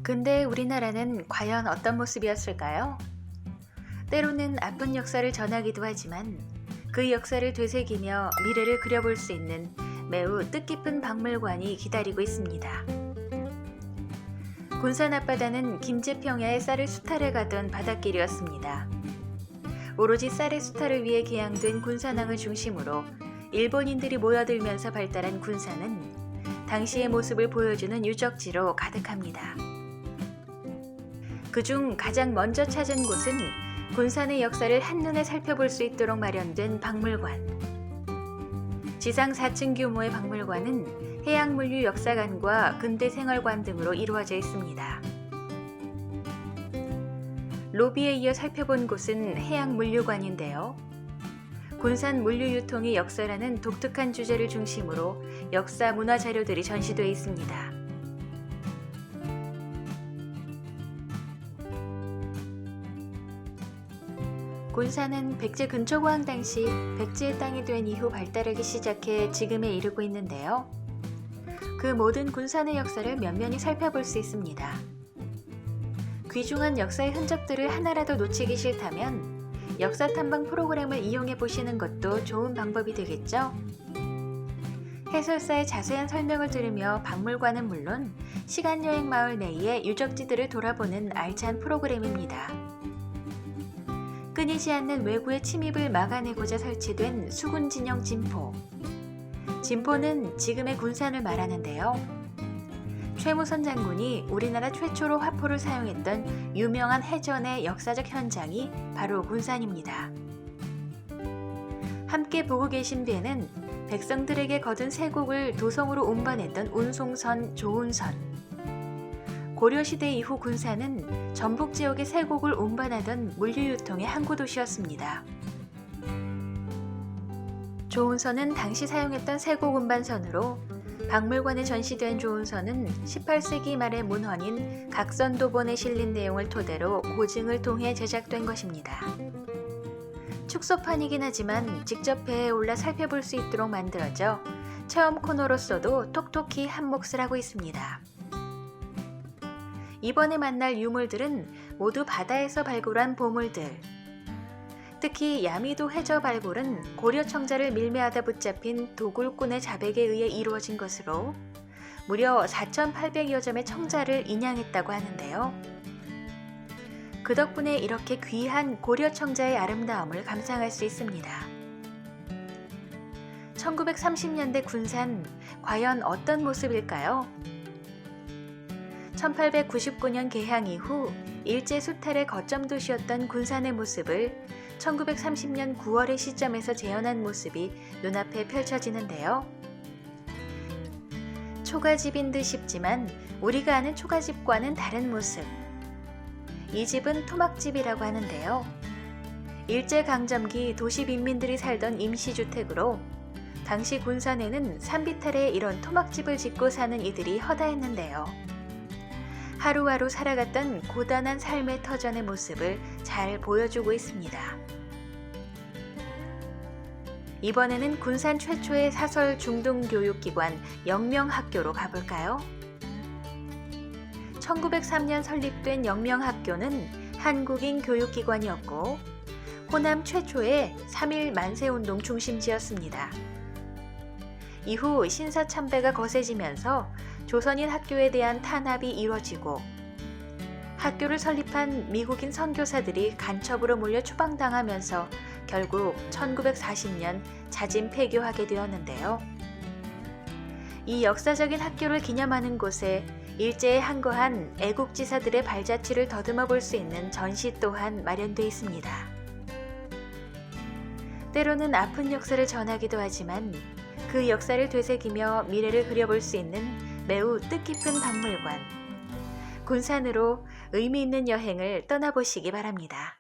근대 우리나라는 과연 어떤 모습이었을까요? 때로는 아픈 역사를 전하기도 하지만 그 역사를 되새기며 미래를 그려볼 수 있는 매우 뜻깊은 박물관이 기다리고 있습니다. 군산 앞바다는 김제평야의 쌀을 수탈해 가던 바닷길이었습니다. 오로지 쌀의 수탈을 위해 개양된 군산항을 중심으로 일본인들이 모여들면서 발달한 군산은 당시의 모습을 보여주는 유적지로 가득합니다. 그중 가장 먼저 찾은 곳은 군산의 역사를 한눈에 살펴볼 수 있도록 마련된 박물관. 지상 4층 규모의 박물관은 해양물류 역사관과 근대생활관 등으로 이루어져 있습니다. 로비에 이어 살펴본 곳은 해양물류관인데요. 군산 물류유통의 역사라는 독특한 주제를 중심으로 역사 문화 자료들이 전시되어 있습니다. 군산은 백제 근초고항 당시 백제의 땅이 된 이후 발달하기 시작해 지금에 이르고 있는데요. 그 모든 군산의 역사를 면면히 살펴볼 수 있습니다. 귀중한 역사의 흔적들을 하나라도 놓치기 싫다면 역사 탐방 프로그램을 이용해 보시는 것도 좋은 방법이 되겠죠? 해설사의 자세한 설명을 들으며 박물관은 물론 시간여행 마을 내의 유적지들을 돌아보는 알찬 프로그램입니다. 끊이지 않는 외구의 침입을 막아내고자 설치된 수군진영 진포. 진포는 지금의 군산을 말하는데요. 최무선 장군이 우리나라 최초로 화포를 사용했던 유명한 해전의 역사적 현장이 바로 군산입니다. 함께 보고 계신 배는 백성들에게 거둔 세곡을 도성으로 운반했던 운송선 조운선. 고려시대 이후 군산은 전북 지역의 세곡을 운반하던 물류유통의 항구 도시였습니다. 조운선은 당시 사용했던 세곡 운반선으로 박물관에 전시된 조운선은 18세기 말의 문헌인 각선도본에 실린 내용을 토대로 고증을 통해 제작된 것입니다. 축소판이긴 하지만 직접 배에 올라 살펴볼 수 있도록 만들어져 체험 코너로서도 톡톡히 한 몫을 하고 있습니다. 이번에 만날 유물들은 모두 바다에서 발굴한 보물들. 특히 야미도 해저 발굴은 고려 청자를 밀매하다 붙잡힌 도굴꾼의 자백에 의해 이루어진 것으로 무려 4,800여 점의 청자를 인양했다고 하는데요. 그 덕분에 이렇게 귀한 고려 청자의 아름다움을 감상할 수 있습니다. 1930년대 군산, 과연 어떤 모습일까요? 1899년 개항 이후 일제 수탈의 거점 도시였던 군산의 모습을 1930년 9월의 시점에서 재현한 모습이 눈앞에 펼쳐지는데요. 초가집인 듯 싶지만 우리가 아는 초가집과는 다른 모습. 이 집은 토막집이라고 하는데요. 일제강점기 도시 빈민들이 살던 임시주택으로 당시 군산에는 산비탈에 이런 토막집을 짓고 사는 이들이 허다했는데요. 하루하루 살아갔던 고단한 삶의 터전의 모습을 잘 보여주고 있습니다. 이번에는 군산 최초의 사설 중등교육기관 영명학교로 가볼까요? 1903년 설립된 영명학교는 한국인 교육기관이었고 호남 최초의 3.1 만세운동 중심지였습니다. 이후 신사참배가 거세지면서 조선인 학교에 대한 탄압이 이뤄지고 학교를 설립한 미국인 선교사들이 간첩으로 몰려 추방당하면서 결국 1940년 자진 폐교하게 되었는데요. 이 역사적인 학교를 기념하는 곳에 일제에 항거한 애국지사들의 발자취를 더듬어 볼 수 있는 전시 또한 마련되어 있습니다. 때로는 아픈 역사를 전하기도 하지만 그 역사를 되새기며 미래를 그려볼 수 있는 매우 뜻깊은 박물관. 군산으로 의미 있는 여행을 떠나보시기 바랍니다.